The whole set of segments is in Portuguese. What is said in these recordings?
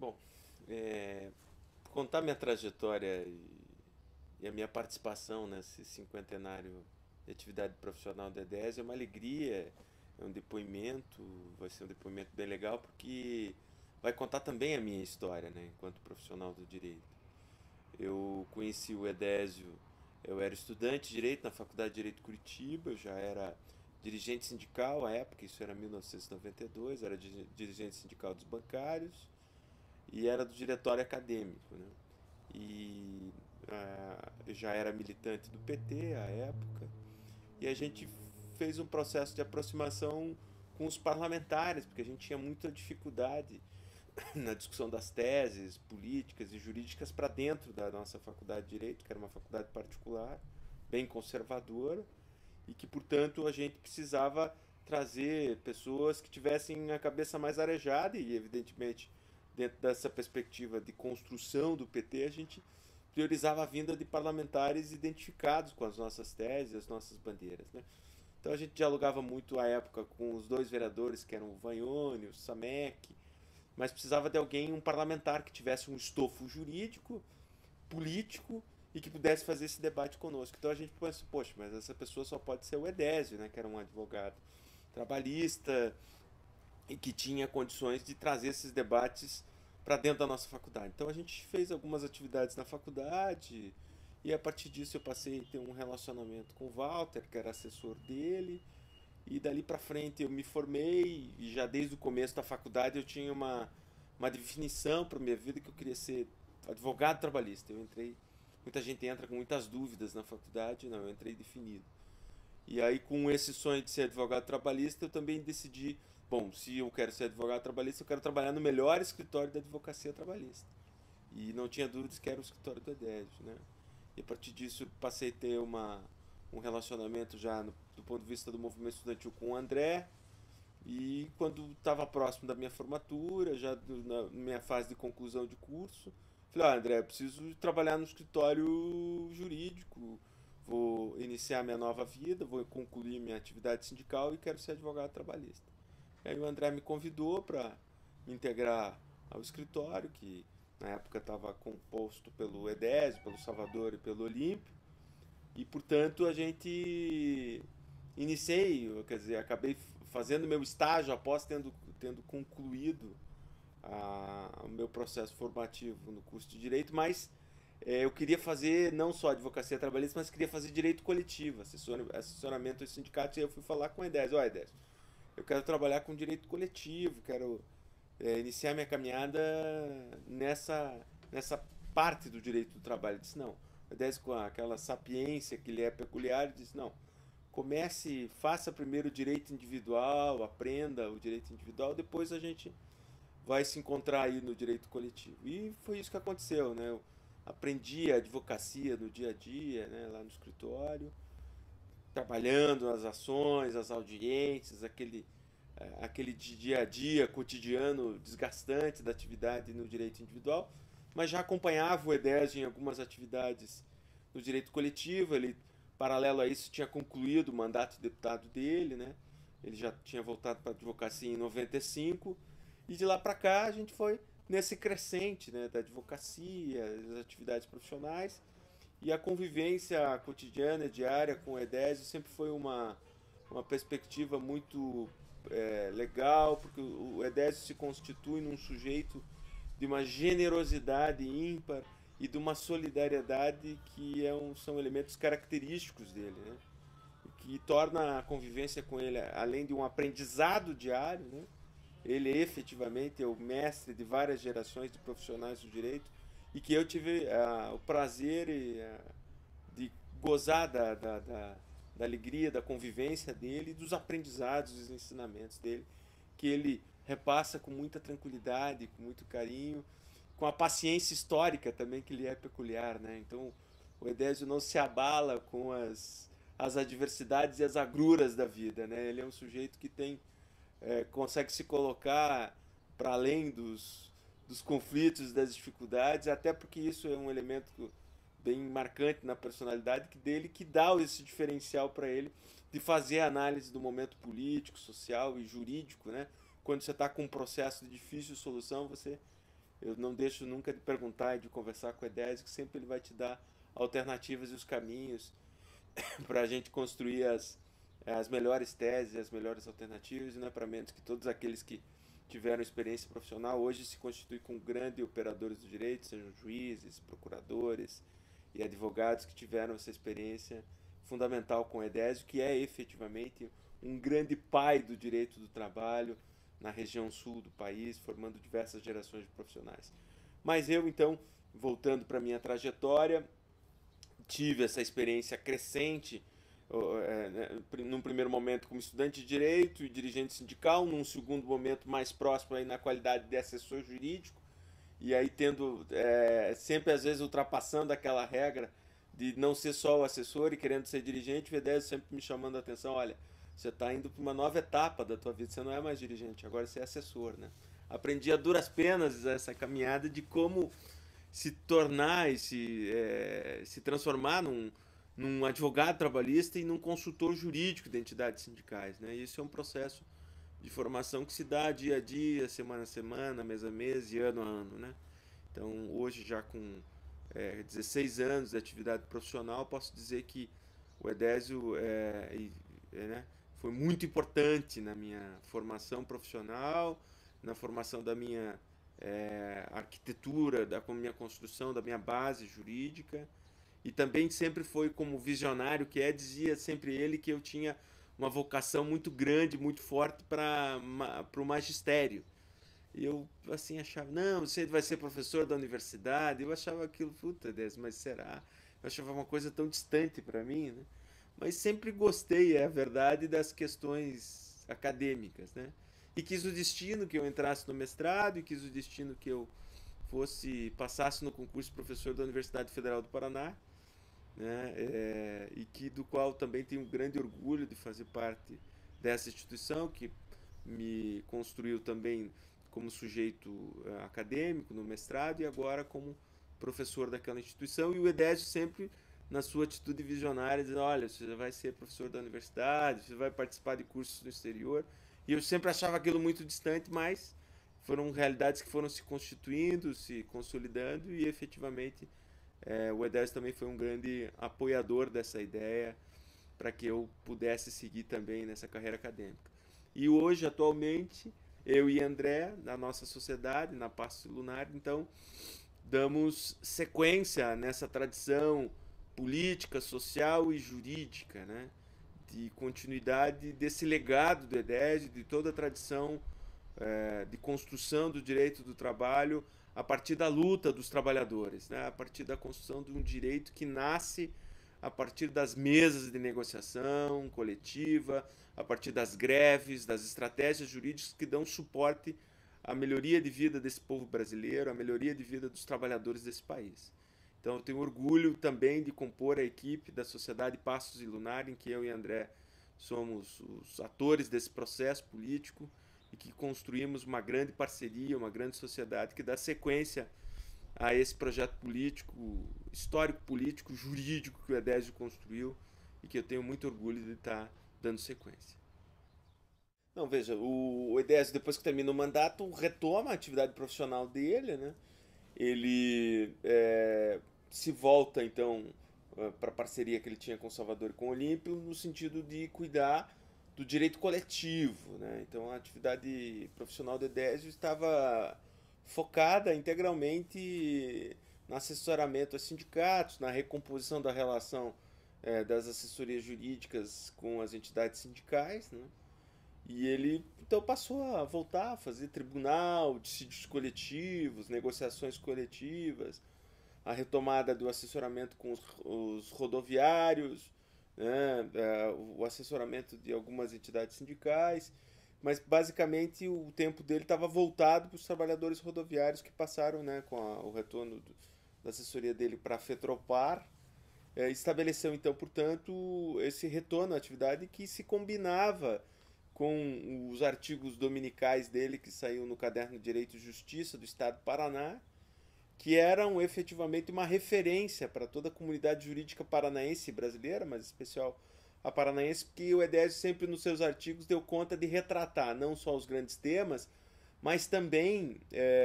Bom, contar minha trajetória e a minha participação nesse cinquentenário de atividade profissional da EDES é uma alegria, é um depoimento, vai ser um depoimento bem legal porque vai contar também a minha história, né, enquanto profissional do direito. Eu conheci o Edésio, eu era estudante de Direito na Faculdade de Direito Curitiba, eu já era dirigente sindical à época, isso era 1992, era dirigente sindical dos bancários e era do diretório acadêmico, né? E eu já era militante do PT à época, e a gente fez um processo de aproximação com os parlamentares, porque a gente tinha muita dificuldade na discussão das teses políticas e jurídicas para dentro da nossa faculdade de Direito, que era uma faculdade particular, bem conservadora, e que, portanto, a gente precisava trazer pessoas que tivessem a cabeça mais arejada e, evidentemente, dentro dessa perspectiva de construção do PT, a gente priorizava a vinda de parlamentares identificados com as nossas teses, as nossas bandeiras, né? Então a gente dialogava muito à época com os dois vereadores, que eram o Vanhone, o Samek, mas precisava de alguém, um parlamentar que tivesse um estofo jurídico, político e que pudesse fazer esse debate conosco. Então a gente pensou, poxa, mas essa pessoa só pode ser o Edésio, né, que era um advogado trabalhista e que tinha condições de trazer esses debates para dentro da nossa faculdade. Então a gente fez algumas atividades na faculdade e a partir disso eu passei a ter um relacionamento com o Walter, que era assessor dele, e dali para frente eu me formei e já desde o começo da faculdade eu tinha uma definição para minha vida que eu queria ser advogado trabalhista. Eu entrei, muita gente entra com muitas dúvidas na faculdade, não, eu entrei definido. E aí, com esse sonho de ser advogado trabalhista, eu também decidi, bom, se eu quero ser advogado trabalhista, eu quero trabalhar no melhor escritório da advocacia trabalhista. E não tinha dúvidas que era o escritório do Edésio, né? E a partir disso, passei a ter um relacionamento já do ponto de vista do movimento estudantil com o André. E quando estava próximo da minha formatura, já na minha fase de conclusão de curso, falei, ah, André, eu preciso trabalhar no escritório jurídico, vou iniciar minha nova vida, vou concluir minha atividade sindical e quero ser advogado trabalhista. E aí o André me convidou para me integrar ao escritório, que na época estava composto pelo Edésio, pelo Salvador e pelo Olímpio, e portanto a gente iniciei, quer dizer, acabei fazendo meu estágio após tendo concluído o meu processo formativo no curso de Direito, mas eu queria fazer não só advocacia trabalhista, mas queria fazer direito coletivo, assessoramento aos sindicatos, e aí eu fui falar com a Edésio, ó, Edésio, eu quero trabalhar com direito coletivo, quero iniciar minha caminhada nessa parte do direito do trabalho. Ele disse, não, o Edésio com aquela sapiência que lhe é peculiar, ele disse, não, comece, faça primeiro o direito individual, aprenda o direito individual, depois a gente vai se encontrar aí no direito coletivo. E foi isso que aconteceu, né? Eu aprendi a advocacia no dia a dia, né, lá no escritório, trabalhando as ações, as audiências, aquele dia a dia cotidiano desgastante da atividade no direito individual, mas já acompanhava o EDES em algumas atividades no direito coletivo. Ele, paralelo a isso, tinha concluído o mandato de deputado dele, né? Ele já tinha voltado para a advocacia em 95 e de lá para cá a gente foi nesse crescente, né, da advocacia, das atividades profissionais, e a convivência cotidiana, diária com o Edésio sempre foi uma perspectiva muito legal, porque o Edésio se constitui num sujeito de uma generosidade ímpar e de uma solidariedade que são elementos característicos dele, né? Que torna a convivência com ele, além de um aprendizado diário, né? Ele efetivamente é o mestre de várias gerações de profissionais do direito e que eu tive o prazer de gozar da alegria, da convivência dele, dos aprendizados, dos ensinamentos dele, que ele repassa com muita tranquilidade, com muito carinho, com a paciência histórica também que lhe é peculiar, né? Então, o Edésio não se abala com as adversidades e as agruras da vida, né? Ele é um sujeito que consegue se colocar para além dos conflitos, das dificuldades, até porque isso é um elemento bem marcante na personalidade dele, que dá esse diferencial para ele de fazer a análise do momento político, social e jurídico, né? Quando você está com um processo de difícil solução, você eu não deixo nunca de perguntar e de conversar com o Edésio, que sempre ele vai te dar alternativas e os caminhos para a gente construir as melhores teses, as melhores alternativas, e não é para menos que todos aqueles que tiveram experiência profissional hoje se constituem com grandes operadores do direito, sejam juízes, procuradores e advogados que tiveram essa experiência fundamental com o Edésio, que é efetivamente um grande pai do direito do trabalho na região sul do país, formando diversas gerações de profissionais. Mas eu, então, voltando para a minha trajetória, tive essa experiência crescente, num primeiro momento como estudante de direito e dirigente sindical, num segundo momento mais próximo aí na qualidade de assessor jurídico, e aí tendo sempre às vezes ultrapassando aquela regra de não ser só o assessor e querendo ser dirigente, o Vedésio sempre me chamando a atenção, olha, você está indo para uma nova etapa da tua vida, você não é mais dirigente, agora você é assessor, né? Aprendi a duras penas essa caminhada de como se tornar e se transformar num advogado trabalhista e num consultor jurídico de entidades sindicais, né? E isso é um processo de formação que se dá dia a dia, semana a semana, mês a mês e ano a ano, né? Então, hoje já com 16 anos de atividade profissional, posso dizer que o Edésio né, foi muito importante na minha formação profissional, na formação da minha arquitetura, da minha construção, da minha base jurídica, e também sempre foi como visionário que dizia sempre ele que eu tinha uma vocação muito grande, muito forte para o magistério. E eu, assim, achava, não, você vai ser professor da universidade. Eu achava aquilo, puta, Deus, mas será? Eu achava uma coisa tão distante para mim, né? Mas sempre gostei, é a verdade, das questões acadêmicas, né? E quis o destino que eu entrasse no mestrado, e quis o destino que eu passasse no concurso de professor da Universidade Federal do Paraná, né? E que do qual também tenho um grande orgulho de fazer parte dessa instituição que me construiu também como sujeito acadêmico no mestrado e agora como professor daquela instituição. E o Edésio sempre na sua atitude visionária dizendo, olha, você vai ser professor da universidade, você vai participar de cursos no exterior. E eu sempre achava aquilo muito distante, mas foram realidades que foram se constituindo, se consolidando e efetivamente o Edésio também foi um grande apoiador dessa ideia para que eu pudesse seguir também nessa carreira acadêmica. E hoje, atualmente, eu e André, na nossa sociedade, na Passos Lunar, então, damos sequência nessa tradição política, social e jurídica, né? De continuidade desse legado do Edésio, de toda a tradição de construção do direito do trabalho a partir da luta dos trabalhadores, né? A partir da construção de um direito que nasce a partir das mesas de negociação coletiva, a partir das greves, das estratégias jurídicas que dão suporte à melhoria de vida desse povo brasileiro, à melhoria de vida dos trabalhadores desse país. Então eu tenho orgulho também de compor a equipe da Sociedade Passos e Lunar, em que eu e André somos os atores desse processo político e que construímos uma grande parceria, uma grande sociedade que dá sequência a esse projeto político, histórico político, jurídico que o Edésio construiu e que eu tenho muito orgulho de estar dando sequência. Não, veja, o Edésio, depois que termina o mandato, retoma a atividade profissional dele, né? Ele se volta, então, para a parceria que ele tinha com o Salvador e com o Olímpio, no sentido de cuidar do direito coletivo, né? Então, a atividade profissional do Edésio estava focada integralmente no assessoramento a sindicatos, na recomposição da relação das assessorias jurídicas com as entidades sindicais, né? E ele então passou a voltar a fazer tribunal, dissídios coletivos, negociações coletivas, a retomada do assessoramento com os rodoviários, né, o assessoramento de algumas entidades sindicais, mas basicamente o tempo dele estava voltado para os trabalhadores rodoviários que passaram, né, com o retorno da assessoria dele para a Fetropar, estabeleceu então, portanto, esse retorno à atividade que se combinava com os artigos dominicais dele que saíam no Caderno de Direito e Justiça do Estado do Paraná, que eram efetivamente uma referência para toda a comunidade jurídica paranaense e brasileira, mas em especial a paranaense, porque o Edésio sempre nos seus artigos deu conta de retratar não só os grandes temas, mas também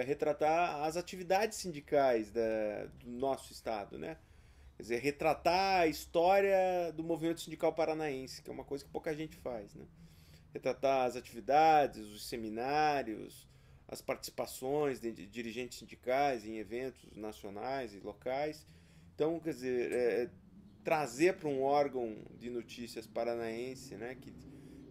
retratar as atividades sindicais do nosso estado, né? Quer dizer, retratar a história do movimento sindical paranaense, que é uma coisa que pouca gente faz, né? Retratar as atividades, os seminários, as participações de dirigentes sindicais em eventos nacionais e locais. Então, quer dizer, trazer para um órgão de notícias paranaense, né,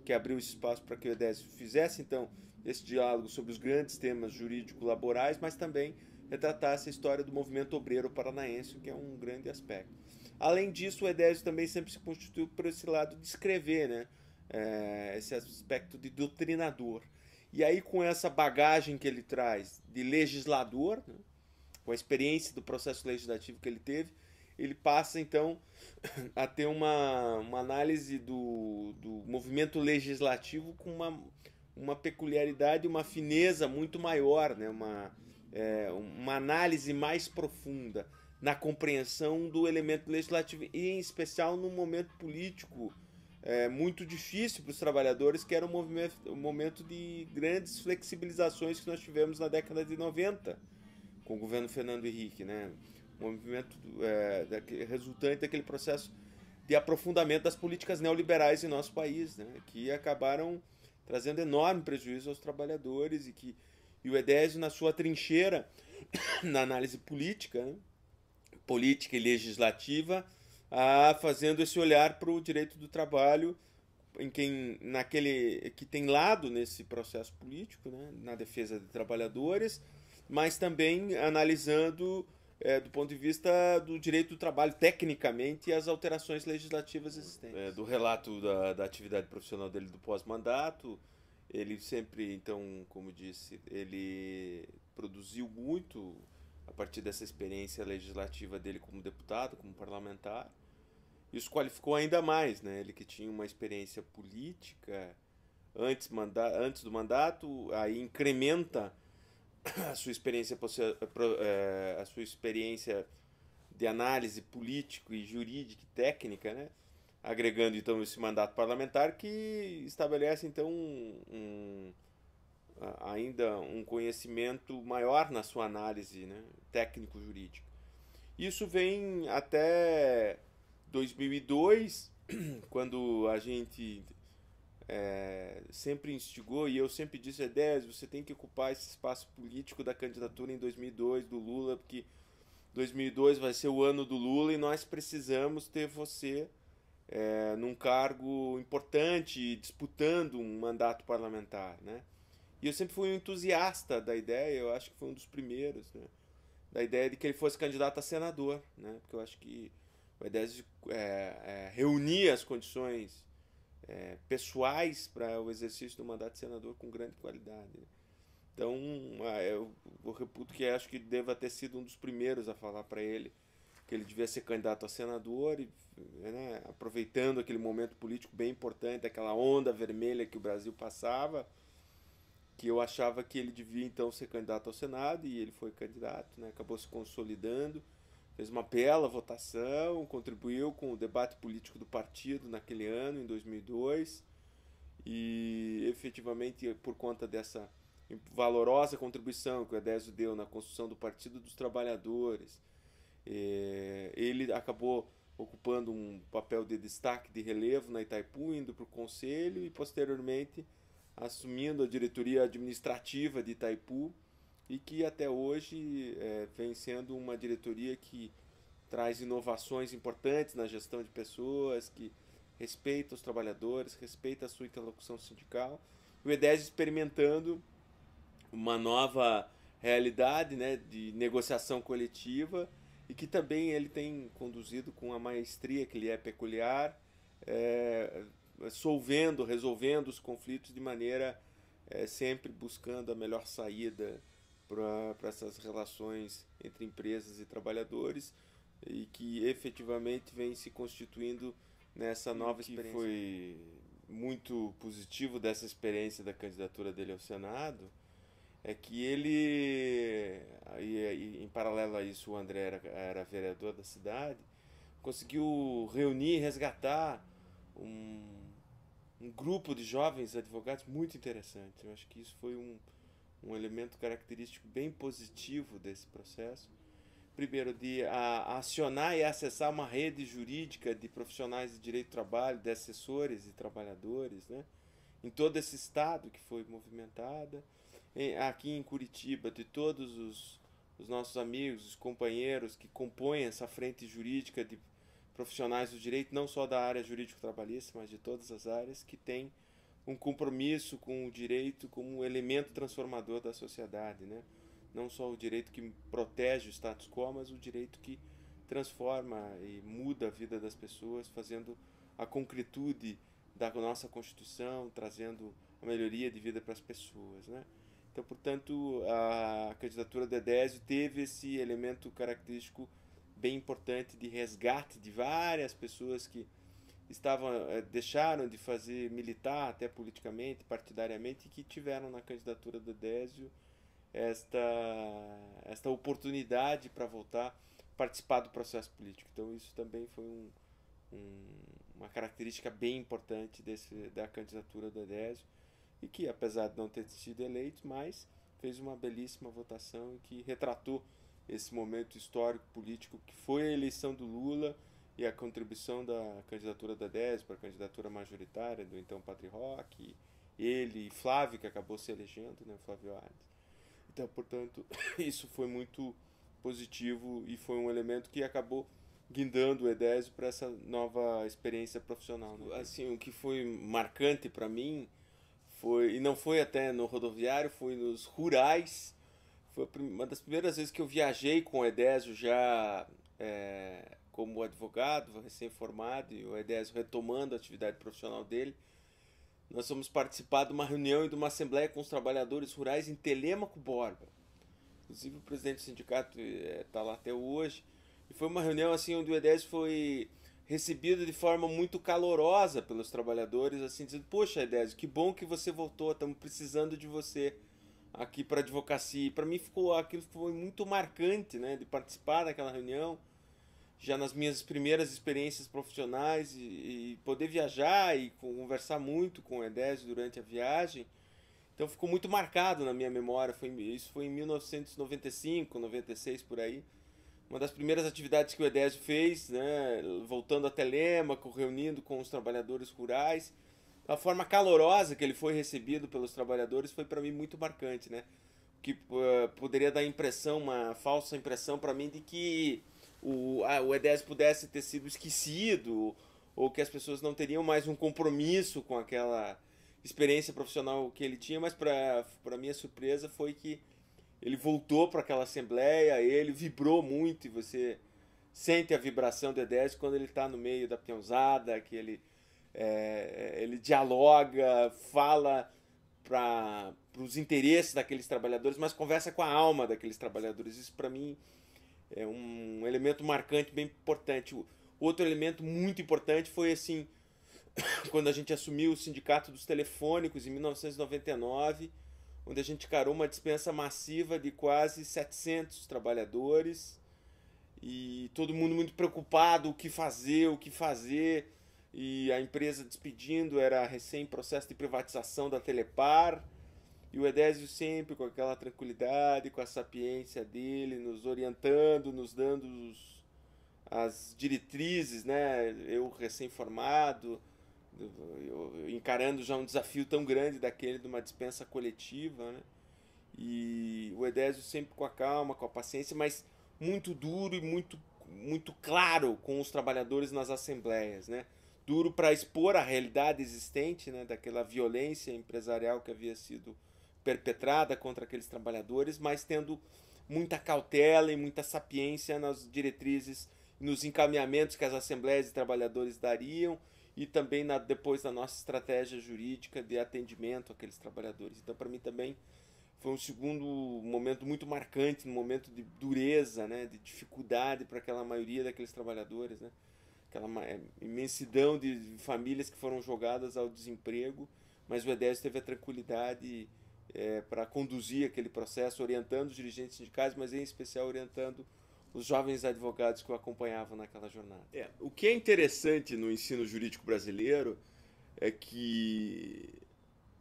que abriu esse espaço para que o Edésio fizesse, então, esse diálogo sobre os grandes temas jurídico-laborais, mas também retratasse a história do movimento obreiro paranaense, que é um grande aspecto. Além disso, o Edésio também sempre se constituiu por esse lado de escrever, né, esse aspecto de doutrinador. E aí, com essa bagagem que ele traz de legislador, né, com a experiência do processo legislativo que ele teve, ele passa então a ter uma análise do movimento legislativo com uma peculiaridade, uma fineza muito maior, né? Uma análise mais profunda na compreensão do elemento legislativo, e em especial num momento político muito difícil para os trabalhadores, que era um momento de grandes flexibilizações que nós tivemos na década de 90, com o governo Fernando Henrique, né? Um movimento resultante daquele processo de aprofundamento das políticas neoliberais em nosso país, né? Que acabaram trazendo enorme prejuízo aos trabalhadores, e o Edésio, na sua trincheira, na análise política, né? Política e legislativa, fazendo esse olhar para o direito do trabalho, naquele que tem lado nesse processo político, né, na defesa de trabalhadores, mas também analisando do ponto de vista do direito do trabalho tecnicamente, as alterações legislativas existentes. Do relato da atividade profissional dele do pós-mandato, ele sempre, então, como disse, ele produziu muito a partir dessa experiência legislativa dele como deputado, como parlamentar. Isso qualificou ainda mais, né? Ele que tinha uma experiência política antes do mandato, aí incrementa a sua experiência, a sua experiência de análise político e jurídica e técnica, né? Agregando então esse mandato parlamentar, que estabelece então ainda um conhecimento maior na sua análise, né, técnico-jurídica. Isso vem até 2002, quando a gente sempre instigou, e eu sempre disse, Edésio, você tem que ocupar esse espaço político da candidatura em 2002 do Lula, porque 2002 vai ser o ano do Lula e nós precisamos ter você num cargo importante, disputando um mandato parlamentar, né? E eu sempre fui um entusiasta da ideia, eu acho que foi um dos primeiros, né? Da ideia de que ele fosse candidato a senador, né? Porque eu acho que o Edésio reunia as condições pessoais para o exercício do mandato de senador com grande qualidade, né? Então, eu reputo que acho que deva ter sido um dos primeiros a falar para ele que ele devia ser candidato a senador, e, né, aproveitando aquele momento político bem importante, aquela onda vermelha que o Brasil passava, que eu achava que ele devia então ser candidato ao Senado, e ele foi candidato, né, acabou se consolidando, fez uma bela votação, contribuiu com o debate político do partido naquele ano, em 2002, e efetivamente por conta dessa valorosa contribuição que o Edésio deu na construção do Partido dos Trabalhadores, ele acabou ocupando um papel de destaque, de relevo na Itaipu, indo para o conselho e posteriormente assumindo a diretoria administrativa de Itaipu, e que até hoje vem sendo uma diretoria que traz inovações importantes na gestão de pessoas, que respeita os trabalhadores, respeita a sua interlocução sindical. O Edésio experimentando uma nova realidade, né, de negociação coletiva, e que também ele tem conduzido com a maestria que lhe é peculiar, resolvendo os conflitos de maneira sempre buscando a melhor saída para essas relações entre empresas e trabalhadores, e que efetivamente vem se constituindo nessa nova experiência. Que foi muito positivo dessa experiência da candidatura dele ao Senado é que ele, em paralelo a isso, o André era vereador da cidade, conseguiu reunir e resgatar um grupo de jovens advogados muito interessante. Eu acho que isso foi um elemento característico bem positivo desse processo. Primeiro, de acionar e acessar uma rede jurídica de profissionais de direito do trabalho, de assessores e trabalhadores, né? Em todo esse estado que foi movimentada. Aqui em Curitiba, de todos os nossos amigos, os companheiros que compõem essa frente jurídica de profissionais do direito, não só da área jurídico-trabalhista, mas de todas as áreas, que têm um compromisso com o direito como um elemento transformador da sociedade, né? Não só o direito que protege o status quo, mas o direito que transforma e muda a vida das pessoas, fazendo a concretude da nossa Constituição, trazendo a melhoria de vida para as pessoas, né? Então, portanto, a candidatura do Edésio teve esse elemento característico bem importante de resgate de várias pessoas que deixaram de fazer militar até politicamente, partidariamente, e que tiveram na candidatura do Edésio esta, esta oportunidade para voltar a participar do processo político. Então isso também foi uma característica bem importante da candidatura do Edésio, e que, apesar de não ter sido eleito, mas fez uma belíssima votação que retratou esse momento histórico político que foi a eleição do Lula e a contribuição da candidatura da Edésio para a candidatura majoritária do então Padre Roque, ele e Flávio, que acabou se elegendo, né, Flávio Arnes. Então, portanto, isso foi muito positivo e foi um elemento que acabou guindando o Edésio para essa nova experiência profissional, né? Assim, o que foi marcante para mim foi, e não foi até no rodoviário, foi nos rurais. Foi uma das primeiras vezes que eu viajei com o Edésio já como advogado, recém-formado, e o Edésio retomando a atividade profissional dele. Nós fomos participar de uma reunião e de uma assembleia com os trabalhadores rurais em Telêmaco Borba. Inclusive o presidente do sindicato está lá até hoje. E foi uma reunião assim onde o Edésio foi recebido de forma muito calorosa pelos trabalhadores, assim, dizendo: poxa, Edésio, que bom que você voltou, estamos precisando de você aqui para a advocacia. E para mim aquilo foi muito marcante, né, de participar daquela reunião, já nas minhas primeiras experiências profissionais, e poder viajar e conversar muito com o Edésio durante a viagem. Então ficou muito marcado na minha memória. Isso foi em 1995, 96, por aí. Uma das primeiras atividades que o Edésio fez, né, voltando a Telêmaco, reunindo com os trabalhadores rurais. A forma calorosa que ele foi recebido pelos trabalhadores foi para mim muito marcante, né? Que poderia dar uma falsa impressão para mim de que o Edésio pudesse ter sido esquecido, ou que as pessoas não teriam mais um compromisso com aquela experiência profissional que ele tinha, mas para minha surpresa foi que ele voltou para aquela assembleia, ele vibrou muito, e você sente a vibração do Edésio quando ele está no meio da peãozada, que ele dialoga, fala para os interesses daqueles trabalhadores, mas conversa com a alma daqueles trabalhadores. Isso para mim é um elemento marcante, bem importante. Outro elemento muito importante foi assim, quando a gente assumiu o Sindicato dos Telefônicos em 1999, onde a gente encarou uma dispensa massiva de quase 700 trabalhadores, e todo mundo muito preocupado, o que fazer, e a empresa despedindo, era recém processo de privatização da Telepar, e o Edésio sempre com aquela tranquilidade, com a sapiência dele, nos orientando, nos dando as diretrizes, né? Eu recém-formado, encarando já um desafio tão grande daquele de uma dispensa coletiva, né? E o Edésio sempre com a calma, com a paciência, mas muito duro e muito claro com os trabalhadores nas assembleias, né? Duro para expor a realidade existente, né, daquela violência empresarial que havia sido perpetrada contra aqueles trabalhadores, mas tendo muita cautela e muita sapiência nas diretrizes, nos encaminhamentos que as assembleias de trabalhadores dariam, e também depois da nossa estratégia jurídica de atendimento àqueles trabalhadores. Então, para mim também foi um segundo momento muito marcante, um momento de dureza, né, de dificuldade para aquela maioria daqueles trabalhadores, né, aquela imensidão de famílias que foram jogadas ao desemprego, mas o Edésio teve a tranquilidade para conduzir aquele processo, orientando os dirigentes sindicais, mas em especial orientando os jovens advogados que o acompanhavam naquela jornada. O que é interessante no ensino jurídico brasileiro é que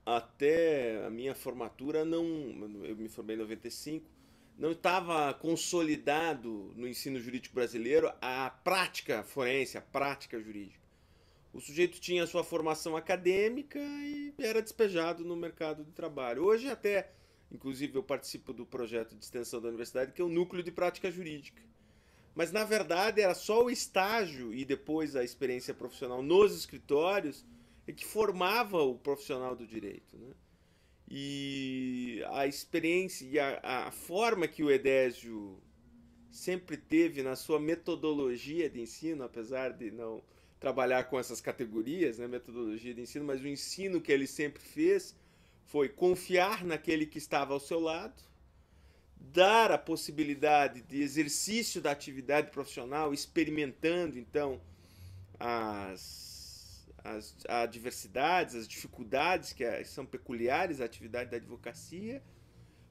até a minha formatura não, eu me formei em 95, não estava consolidado no ensino jurídico brasileiro a prática forense, a prática jurídica. O sujeito tinha sua formação acadêmica e era despejado no mercado de trabalho. Hoje até, inclusive, eu participo do projeto de extensão da universidade, que é o Núcleo de Prática Jurídica. Mas na verdade era só o estágio e depois a experiência profissional nos escritórios que formava o profissional do direito, né? E a experiência e a forma que o Edésio sempre teve na sua metodologia de ensino, apesar de não trabalhar com essas categorias, né, metodologia de ensino, mas o ensino que ele sempre fez foi confiar naquele que estava ao seu lado, dar a possibilidade de exercício da atividade profissional, experimentando então as adversidades, as dificuldades que são peculiares à atividade da advocacia,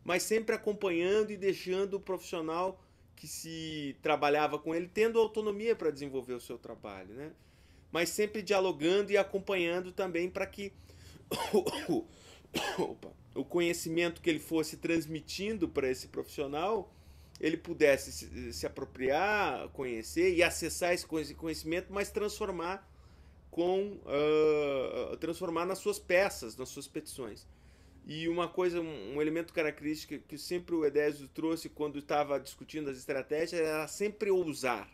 mas sempre acompanhando e deixando o profissional que se trabalhava com ele tendo autonomia para desenvolver o seu trabalho, né? Mas sempre dialogando e acompanhando também para que o conhecimento que ele fosse transmitindo para esse profissional ele pudesse se apropriar, conhecer e acessar esse conhecimento, mas transformar nas suas peças, nas suas petições. E uma coisa, um elemento característico que sempre o Edésio trouxe quando estava discutindo as estratégias era sempre ousar,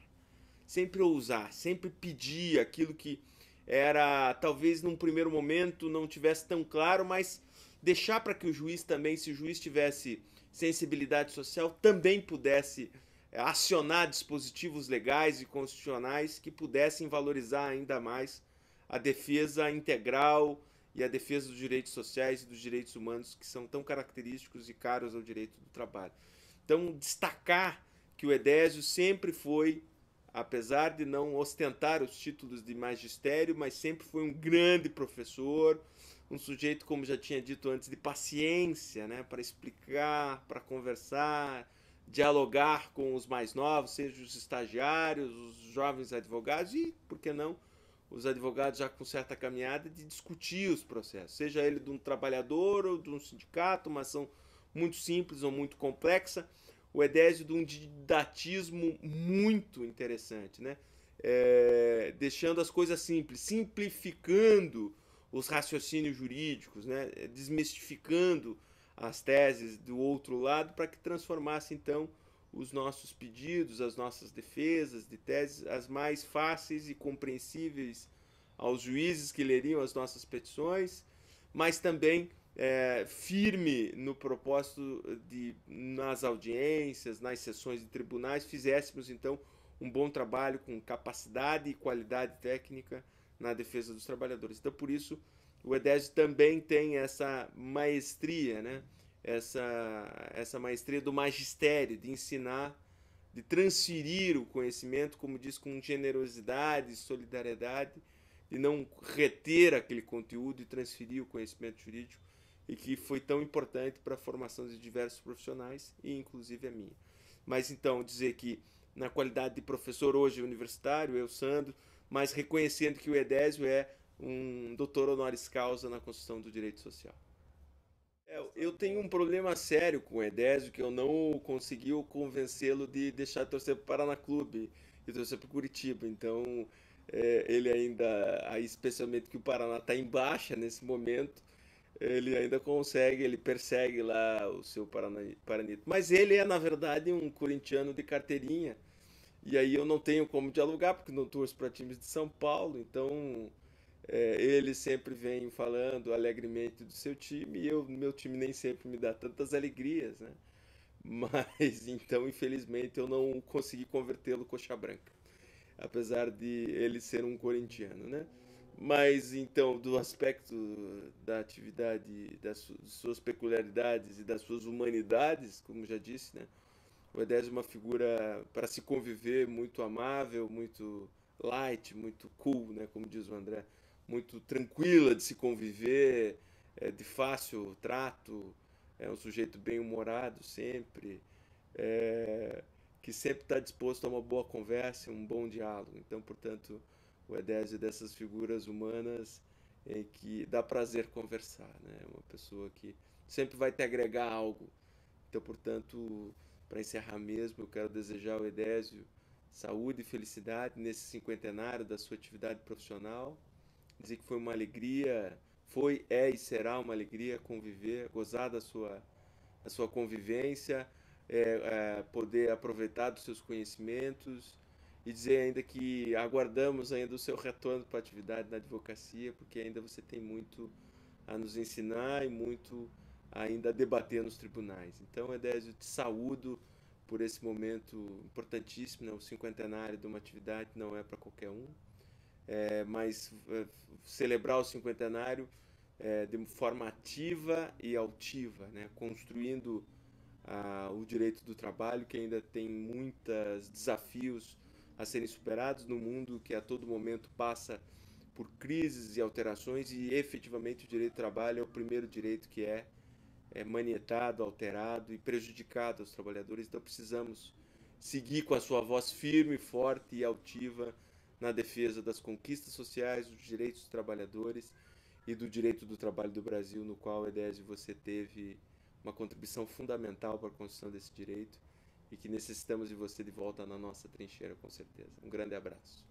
sempre pedir aquilo que era, talvez num primeiro momento não tivesse tão claro, mas deixar para que o juiz também, se o juiz tivesse sensibilidade social, também pudesse acionar dispositivos legais e constitucionais que pudessem valorizar ainda mais a defesa integral e a defesa dos direitos sociais e dos direitos humanos que são tão característicos e caros ao direito do trabalho. Então, destacar que o Edésio sempre foi, apesar de não ostentar os títulos de magistério, mas sempre foi um grande professor, um sujeito, como já tinha dito antes, de paciência, né, para explicar, para conversar, dialogar com os mais novos, seja os estagiários, os jovens advogados e, por que não, os advogados já com certa caminhada de discutir os processos, seja ele de um trabalhador ou de um sindicato, uma ação muito simples ou muito complexa, o Edésio de um didatismo muito interessante, né? Deixando as coisas simples, simplificando os raciocínios jurídicos, né? Desmistificando as teses do outro lado para que transformasse então os nossos pedidos, as nossas defesas de teses, as mais fáceis e compreensíveis aos juízes que leriam as nossas petições, mas também firme no propósito de, nas audiências, nas sessões de tribunais, fizéssemos então um bom trabalho com capacidade e qualidade técnica na defesa dos trabalhadores. Então, por isso, o Edésio também tem essa maestria, né? essa maestria do magistério, de ensinar, de transferir o conhecimento, como diz, com generosidade, solidariedade, de não reter aquele conteúdo e transferir o conhecimento jurídico, e que foi tão importante para a formação de diversos profissionais, e inclusive a minha. Mas então, dizer que na qualidade de professor hoje universitário, eu, Sandro, mas reconhecendo que o Edésio é um doutor honoris causa na construção do direito social. Eu tenho um problema sério com o Edésio, que eu não consegui convencê-lo de deixar de torcer para o Paraná Clube e torcer para o Curitiba. Então, ele ainda, aí especialmente que o Paraná está em baixa nesse momento, ele ainda consegue, ele persegue lá o seu Paranito. Mas ele é, na verdade, um corintiano de carteirinha. E aí eu não tenho como dialogar, porque não torço para times de São Paulo. Então, ele sempre vem falando alegremente do seu time e meu time nem sempre me dá tantas alegrias, né? Mas então, infelizmente, eu não consegui convertê-lo coxa branca, apesar de ele ser um corintiano, né? Mas então, do aspecto da atividade, das suas peculiaridades e das suas humanidades, como já disse, né? O Edésio é uma figura para se conviver muito amável, muito light, muito cool, né? Como diz o André, muito tranquila de se conviver, de fácil trato, é um sujeito bem humorado sempre, é, que sempre está disposto a uma boa conversa, um bom diálogo. Então, portanto, o Edésio dessas figuras humanas em que dá prazer conversar, né? Uma pessoa que sempre vai te agregar algo. Então, portanto, para encerrar mesmo, eu quero desejar ao Edésio saúde e felicidade nesse cinquentenário da sua atividade profissional. Dizer que foi uma alegria, foi, é e será uma alegria conviver, gozar da sua convivência, poder aproveitar dos seus conhecimentos e dizer ainda que aguardamos ainda o seu retorno para a atividade na advocacia, porque ainda você tem muito a nos ensinar e muito ainda a debater nos tribunais. Então, Edésio, te saúdo por esse momento importantíssimo, né? O cinquentenário de uma atividade não é para qualquer um, mas celebrar o cinquentenário de forma ativa e altiva, né? Construindo o direito do trabalho, que ainda tem muitos desafios a serem superados no mundo que a todo momento passa por crises e alterações, e efetivamente o direito do trabalho é o primeiro direito que é manietado, alterado e prejudicado aos trabalhadores. Então precisamos seguir com a sua voz firme, forte e altiva na defesa das conquistas sociais, dos direitos dos trabalhadores e do direito do trabalho do Brasil, no qual, Edésio, você teve uma contribuição fundamental para a construção desse direito e que necessitamos de você de volta na nossa trincheira, com certeza. Um grande abraço.